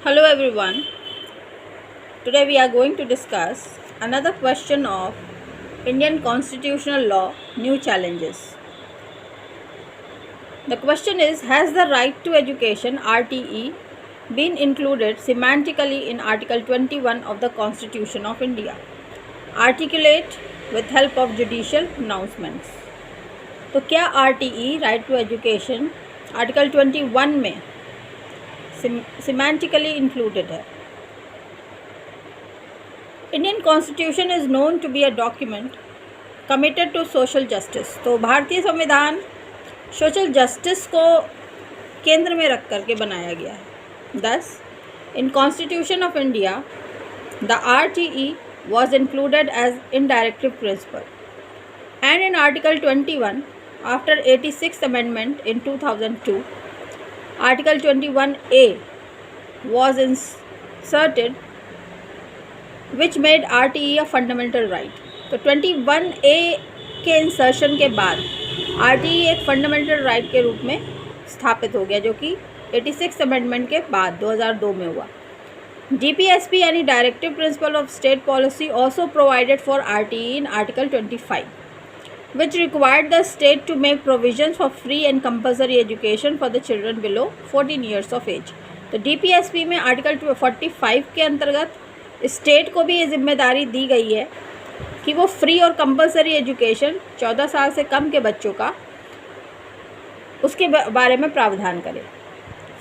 Hello everyone. Today we are going to discuss another question of Indian constitutional law new challenges. The question is, has the right to education RTE been included semantically in Article 21 of the Constitution of India? Articulate with help of judicial pronouncements. तो क्या RTE right to education article 21 में semantically included है? Indian constitution is known to be a document committed to social justice. तो भारतीय संविधान social justice को केंद्र में रख करके बनाया गया है। दस in constitution of India the RTE was included as indirective principle, and in Article 21 after 86th amendment in 2002 Article 21A was inserted which made RTE a fundamental right. तो 21A के इंसर्शन के बाद RTE एक fundamental right के रूप में स्थापित हो गया, जो कि 86 अमेंडमेंट के बाद 2002 में हुआ। DPSP यानी directive principle of state policy also provided for RTE in article 25 which required the state to make provisions for free and compulsory education for the children below 14 years of age. तो DPSP में article 45 के अंतर्गत state को भी ये जिम्मेदारी दी गई है कि वो फ्री और कंपलसरी एजुकेशन 14 साल से कम के बच्चों का उसके बारे में प्रावधान करे।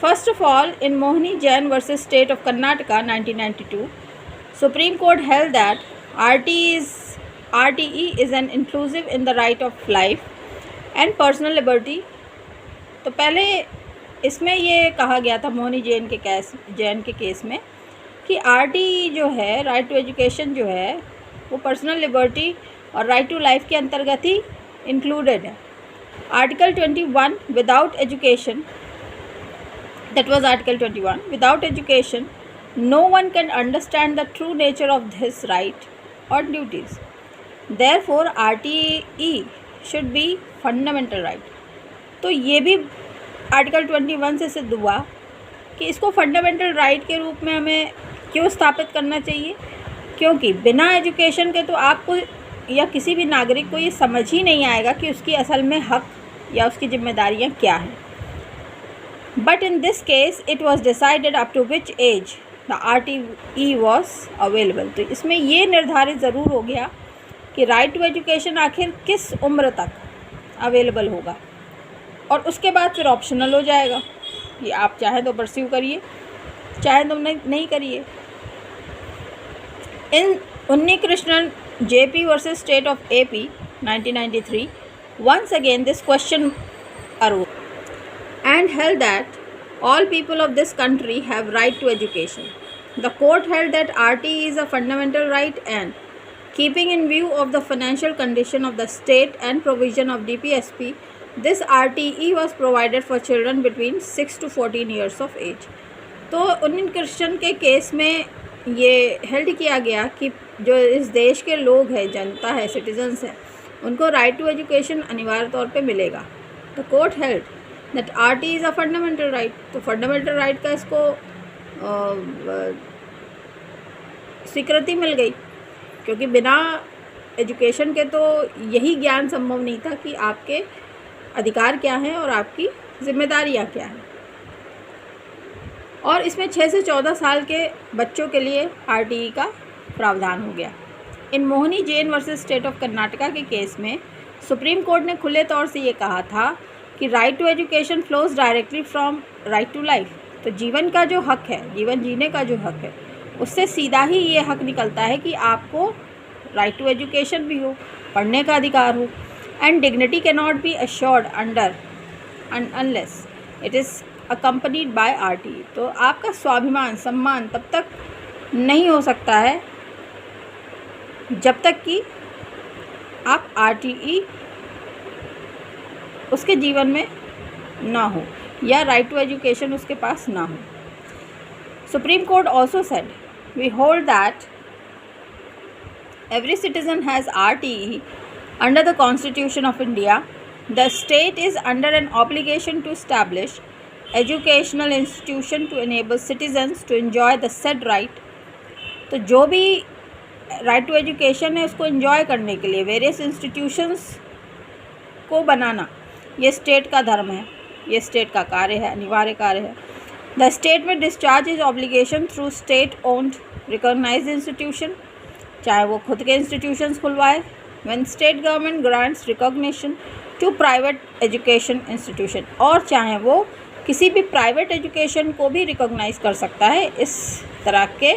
First of all, in Mohini Jain versus state of Karnataka 1992, supreme court held that RTE is an inclusive in the right of life and personal liberty। तो पहले इसमें ये कहा गया था मोहनी जैन के केस में कि RTE जो है, राइट टू एजुकेशन जो है, वो पर्सनल लिबर्टी और राइट टू लाइफ के अंतर्गत ही इंक्लूडेड है। Article 21 without education, that was Article 21, without education no one can understand the true nature of his right or duties. Therefore RTE should be fundamental right। तो ये भी article 21 से सिद्ध हुआ कि इसको फंडामेंटल राइट के रूप में हमें क्यों स्थापित करना चाहिए, क्योंकि बिना एजुकेशन के तो आपको या किसी भी नागरिक को ये समझ ही नहीं आएगा कि उसकी असल में हक या उसकी जिम्मेदारियाँ क्या हैं। But in this case it was decided up to which age the RTE was available। तो इसमें ये निर्धारित ज़रूर हो गया कि राइट टू एजुकेशन आखिर किस उम्र तक अवेलेबल होगा, और उसके बाद फिर ऑप्शनल हो जाएगा। ये आप चाहें तो परस्यू करिए, चाहे तो नहीं करिए। इन उन्नी Krishnan JP versus state of AP 1993, once again this question arose and held that all people of this country have right to education. The court held that RTE is a fundamental right, and keeping in view of the financial condition of the state and provision of DPSP, this RTE was provided for children between 6 to 14 years of age। तो उन्नी कृष्णन के case में ये held किया गया कि जो इस देश के लोग हैं, जनता है, सिटीजन्स हैं, उनको राइट टू एजुकेशन अनिवार्य तौर पे मिलेगा। The court held that RTE is a fundamental right. तो फंडामेंटल राइट का इसको स्वीकृति मिल गई, क्योंकि बिना एजुकेशन के तो यही ज्ञान संभव नहीं था कि आपके अधिकार क्या हैं और आपकी जिम्मेदारियां क्या हैं। और इसमें 6 से 14 साल के बच्चों के लिए RTE का प्रावधान हो गया। In Mohini Jain versus state of Karnataka के केस में सुप्रीम कोर्ट ने खुले तौर से ये कहा था कि right to education flows directly from right to life. तो जीवन का जो हक है, जीवन जीने का जो हक है, उससे सीधा ही ये हक निकलता है कि आपको राइट टू एजुकेशन भी हो, पढ़ने का अधिकार हो। And dignity can not be assured under unless it is accompanied by RTE। तो आपका स्वाभिमान, सम्मान तब तक नहीं हो सकता है जब तक कि आप RTE उसके जीवन में ना हो या राइट टू एजुकेशन उसके पास ना हो। Supreme court also said, we hold that every citizen has RTE under the Constitution of India. The state is under an obligation to establish educational institution to enable citizens to enjoy the said right. तो जो भी right to education है उसको enjoy करने के लिए various institutions को बनाना, ये स्टेट का धर्म है, ये स्टेट का कार्य है, अनिवार्य कार्य है। The state may discharge is obligation through state owned recognised institution, चाहे वो खुद के इंस्टीट्यूशंस खुलवाए। When state government grants recognition to private education institution, और चाहे वो किसी भी प्राइवेट एजुकेशन को भी रिकॉग्नाइज कर सकता है इस तरह के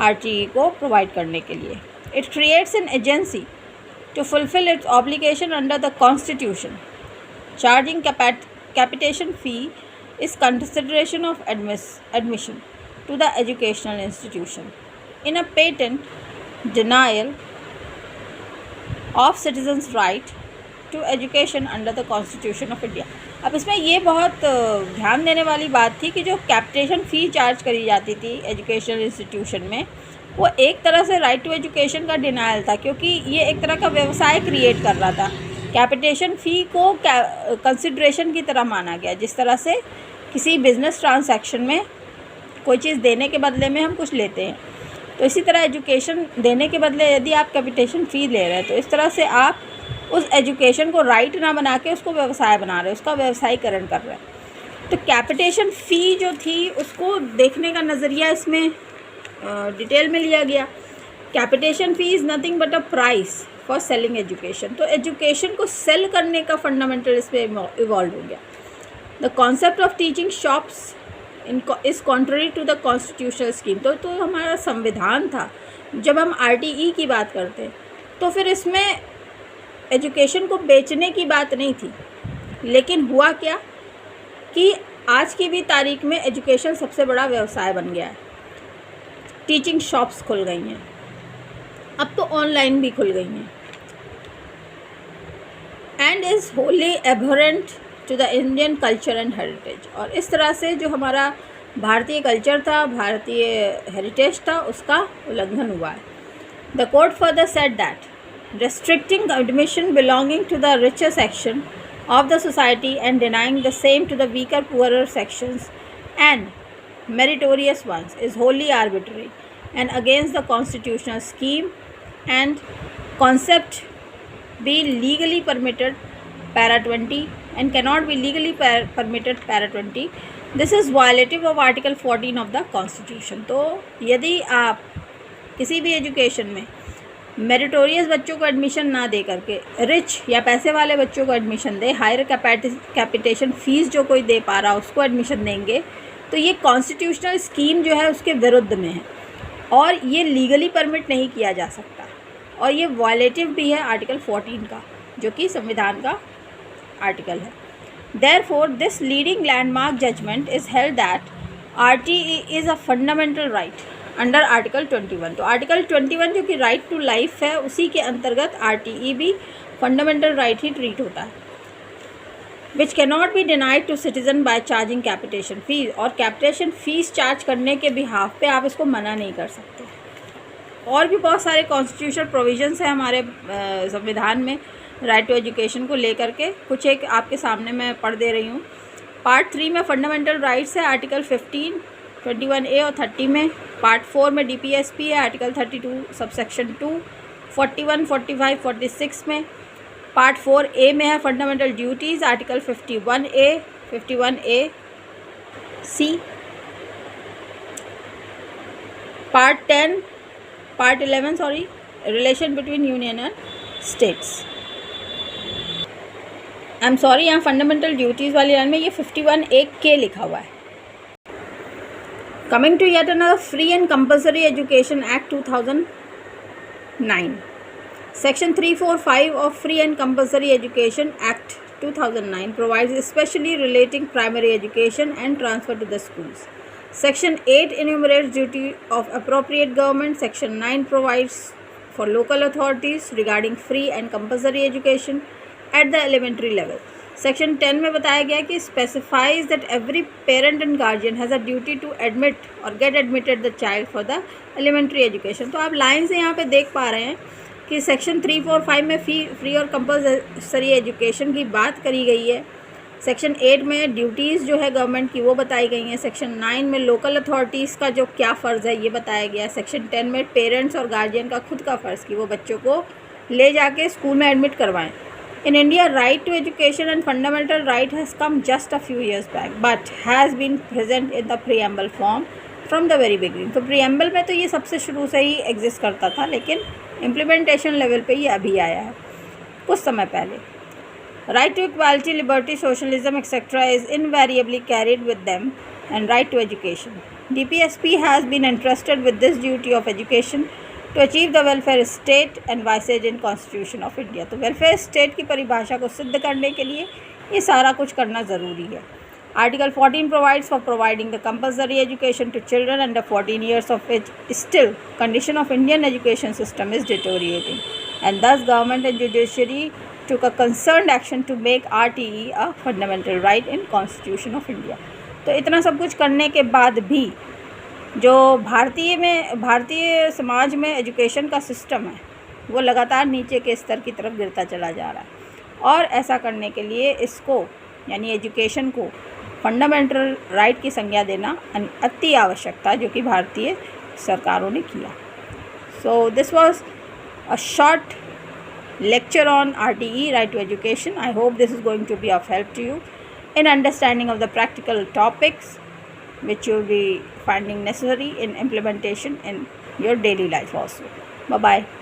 RTE को प्रोवाइड करने के लिए। It creates an agency to fulfil its obligation under the constitution. Charging capitation fee is consideration of admission to the educational institution in a patent denial of citizens' right to education under the Constitution of India। अब इसमें ये बहुत ध्यान देने वाली बात थी कि जो कैपिटेशन फ़ी चार्ज करी जाती थी एजुकेशनल इंस्टीट्यूशन में, वो एक तरह से राइट टू एजुकेशन का डिनायल था, क्योंकि ये एक तरह का व्यवसाय क्रिएट कर रहा था। कैपिटेशन फ़ी को कंसिडरेशन की तरह माना गया, जिस तरह से किसी बिजनेस ट्रांसैक्शन में कोई चीज़ देने के बदले में हम कुछ लेते हैं, तो इसी तरह एजुकेशन देने के बदले यदि आप कैपिटेशन फ़ी ले रहे हैं तो इस तरह से आप उस एजुकेशन को राइट ना बना के उसको व्यवसाय बना रहे हैं, उसका व्यवसायीकरण कर रहे हैं। तो कैपिटेशन फ़ी जो थी उसको देखने का नज़रिया इसमें डिटेल में लिया गया। Capitation fee is nothing but a price for selling education. तो एजुकेशन को सेल करने का फंडामेंटल इसमें इवॉल्व हो गया। The concept of teaching shops is contrary to the constitutional scheme. तो हमारा संविधान था, जब हम RTE की बात करते हैं तो फिर इसमें एजुकेशन को बेचने की बात नहीं थी, लेकिन हुआ क्या कि आज की भी तारीख में एजुकेशन सबसे बड़ा व्यवसाय बन गया है। टीचिंग शॉप्स खुल गई हैं, अब तो ऑनलाइन भी खुल गई हैं, and is wholly aberrant to the Indian culture and heritage. और इस तरह से जो हमारा भारतीय कल्चर था, भारतीय हेरिटेज था, उसका उल्लंघन हुआ है। The court further said that restricting admission belonging to the richer section of the society and denying the same to the weaker, poorer sections and meritorious ones is wholly arbitrary and against the constitutional scheme and concept be legally permitted para 20 and cannot be legally permitted para 20. This is violative of Article 14 of the Constitution। तो यदि आप किसी भी education में meritorious बच्चों को admission ना दे करके रिच या पैसे वाले बच्चों को एडमिशन दे, हायर कैपिटेशन फ़ीस जो कोई दे पा रहा उसको एडमिशन देंगे, तो ये कॉन्स्टिट्यूशनल स्कीम जो है उसके विरुद्ध में है और ये लीगली परमिट नहीं किया जा सकता, और ये वायलेटिव भी है आर्टिकल 14 का, जो कि संविधान का आर्टिकल है। Therefore this leading landmark judgement is held that RTE is a fundamental right under article 21। तो आर्टिकल 21 जो कि राइट टू लाइफ है, उसी के अंतर्गत RTE भी फंडामेंटल राइट ही ट्रीट होता है, which cannot be denied to citizen by charging capitation fees. और कैपिटेशन फ़ीस चार्ज करने के बिहाफ पे आप इसको मना नहीं कर सकते। और भी बहुत सारे कॉन्स्टिट्यूशनल प्रोविजंस हैं हमारे संविधान में राइट टू एजुकेशन को लेकर के, कुछ एक आपके सामने मैं पढ़ दे रही हूँ। पार्ट 3 में फंडामेंटल राइट्स है आर्टिकल 15, 21A और 30 में। पार्ट 4 में DPSP है आर्टिकल 32 सबसेक्शन 2, 41, 45, 46 में। पार्ट 4A में है fundamental duties article 51A, 51A C। Part 11 relation between union and states. I am sorry, यहाँ फंडामेंटल ड्यूटीज़ वाली लाइन में ये 51A के लिखा हुआ है। Coming to yet another Free and Compulsory Education Act 2009. Section 345 of Free and Compulsory Education Act 2009 provides especially relating primary education and transfer to the schools. Section 8 enumerates duty of appropriate government. Section 9 provides for local authorities regarding free and compulsory education at the elementary level. Section 10 में बताया गया कि specifies that every parent and guardian has a duty to admit और get admitted the child for the elementary education. तो आप line से यहाँ पे देख पा रहे हैं कि सेक्शन 345 में फ्री और कंपल्सरी एजुकेशन की बात करी गई है, सेक्शन 8 में ड्यूटीज़ जो है गवर्नमेंट की वो बताई गई हैं। सेक्शन 9 में लोकल अथॉरिटीज़ का जो क्या फ़र्ज़ है ये बताया गया है। सेक्शन 10 में पेरेंट्स और गार्जियन का खुद का फ़र्ज़ कि वो बच्चों को ले जाके स्कूल में एडमिट करवाएं। In India right to education and fundamental right has come just a few years back but has been present in the preamble form from the very beginning. तो प्रीएम्बल में तो ये सबसे शुरू से ही एग्जिस्ट करता था, लेकिन इम्प्लीमेंटेशन लेवल पे ये अभी आया है कुछ समय पहले। Right to equality, liberty, socialism, etc. is invariably carried with them, and right to education. DPSP has been entrusted with this duty of education to achieve the welfare state and visage in Constitution of India. तो welfare state की परिभाषा को सिद्ध करने के लिए ये सारा कुछ करना ज़रूरी है। Article 14 provides for providing the compulsory education to children under 14 years of age. Still, condition of Indian education system is deteriorating, and thus government and judiciary took a concerned action to make RTE a fundamental right in Constitution of India. तो इतना सब कुछ करने के बाद भी जो भारतीय समाज में एजुकेशन का सिस्टम है वो लगातार नीचे के स्तर की तरफ गिरता चला जा रहा है, और ऐसा करने के लिए इसको यानी एजुकेशन को फंडामेंटल राइट की संज्ञा देना अति आवश्यक था, जो कि भारतीय सरकारों ने किया। So this was a short lecture on RTE, right to education. I hope this is going to be of help to you in understanding of the practical topics which you will be finding necessary in implementation in your daily life also. Bye bye.